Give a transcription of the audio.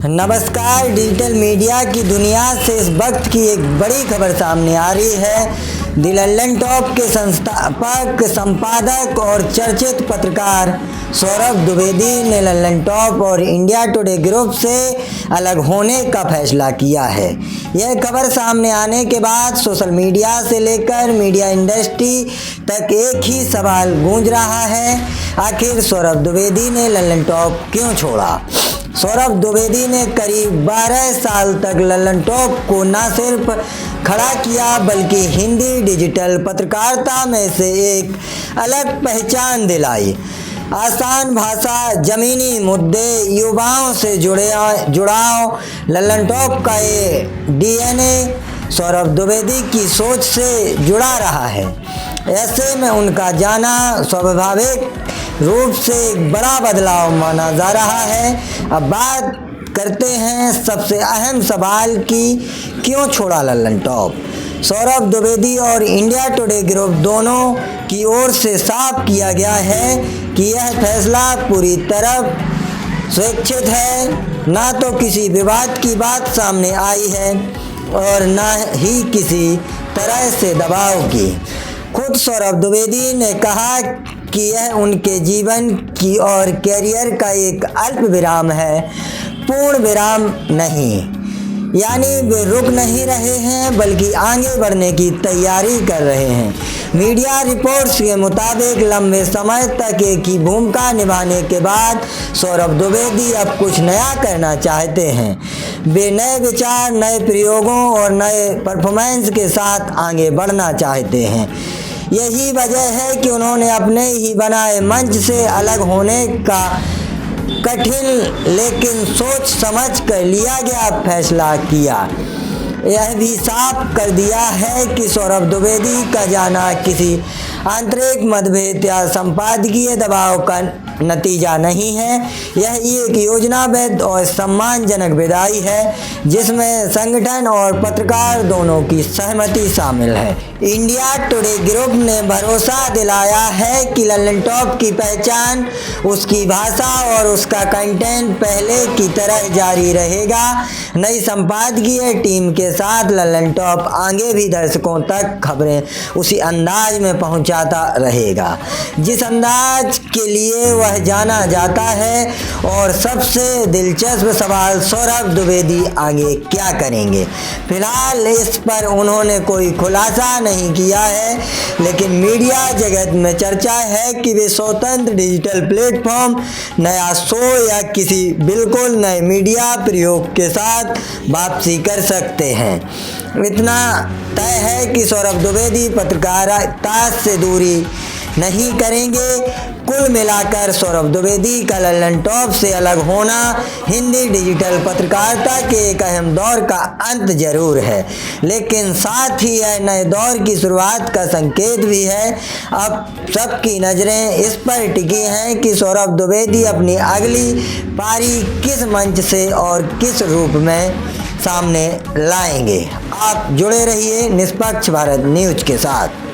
नमस्कार। Digital media की दुनिया से इस वक्त की एक बड़ी खबर सामने आ रही है। द लंदन टॉप के संस्थापक, संपादक और चर्चित पत्रकार सौरभ द्विवेदी ने लंदन टॉप और इंडिया टुडे ग्रुप से अलग होने का फैसला किया है। यह खबर सामने आने के बाद सोशल मीडिया से लेकर मीडिया इंडस्ट्री तक एक ही सवाल गूंज रहा है, आखिर सौरभ द्विवेदी ने लंदन टॉप क्यों छोड़ा। सौरभ द्विवेदी ने करीब 12 साल तक लंदन टॉप को न सिर्फ खड़ा किया बल्कि हिंदी डिजिटल पत्रकारिता में से एक अलग पहचान दिलाई। आसान भाषा, ज़मीनी मुद्दे, युवाओं से जुड़ाव, लंदन टॉप का ये डीएनए सौरभ द्विवेदी की सोच से जुड़ा रहा है। ऐसे में उनका जाना स्वाभाविक रूप से एक बड़ा बदलाव माना जा रहा है। अब बात करते हैं सबसे अहम सवाल की, क्यों छोड़ा लंदन टॉप। सौरभ द्विवेदी और इंडिया टुडे ग्रुप दोनों की ओर से साफ किया गया है कि यह फैसला पूरी तरह स्वैच्छिक है। ना तो किसी विवाद की बात सामने आई है और न ही किसी तरह से दबाव की। खुद सौरभ द्विवेदी ने कहा कि यह उनके जीवन की और कैरियर का एक अल्प विराम है, पूर्ण विराम नहीं। यानी वे रुक नहीं रहे हैं बल्कि आगे बढ़ने की तैयारी कर रहे हैं। मीडिया रिपोर्ट्स के मुताबिक लंबे समय तक एक ही भूमिका निभाने के बाद सौरभ द्विवेदी अब कुछ नया करना चाहते हैं। वे नए विचार, नए प्रयोगों और नए परफॉर्मेंस के साथ आगे बढ़ना चाहते हैं। यही वजह है कि उन्होंने अपने ही बनाए मंच से अलग होने का कठिन लेकिन सोच समझ कर लिया गया फैसला किया। यह भी साफ कर दिया है कि सौरभ द्विवेदी का जाना किसी आंतरिक मतभेद या संपादकीय दबाव का नतीजा नहीं है। यह एक योजनाबद्ध और सम्मानजनक विदाई है जिसमें संगठन और पत्रकार दोनों की सहमति शामिल है। इंडिया टुडे ग्रुप ने भरोसा दिलाया है कि लंदन टॉप की पहचान, उसकी भाषा और उसका कंटेंट पहले की तरह जारी रहेगा। नई संपादकीय टीम के साथ लंदन टॉप आगे भी दर्शकों तक खबरें उसी अंदाज में पहुंचाता रहेगा जिस अंदाज के लिए वह जाना जाता है। और सबसे दिलचस्प सवाल, सौरभ द्विवेदी आगे क्या करेंगे। फिलहाल इस पर उन्होंने कोई खुलासा नहीं किया है, लेकिन मीडिया जगत में चर्चा है कि वे स्वतंत्र डिजिटल प्लेटफॉर्म, नया शो या किसी बिल्कुल नए मीडिया प्रयोग के साथ वापसी कर सकते हैं। इतना तय है कि सौरभ द्विवेदी पत्रकारिता से दूरी नहीं करेंगे। कुल मिलाकर सौरभ द्विवेदी का लंदन टॉप से अलग होना हिंदी डिजिटल पत्रकारिता के एक अहम दौर का अंत जरूर है, लेकिन साथ ही यह नए दौर की शुरुआत का संकेत भी है। अब सबकी नज़रें इस पर टिकी हैं कि सौरभ द्विवेदी अपनी अगली पारी किस मंच से और किस रूप में सामने लाएंगे। आप जुड़े रहिए निष्पक्ष भारत न्यूज के साथ।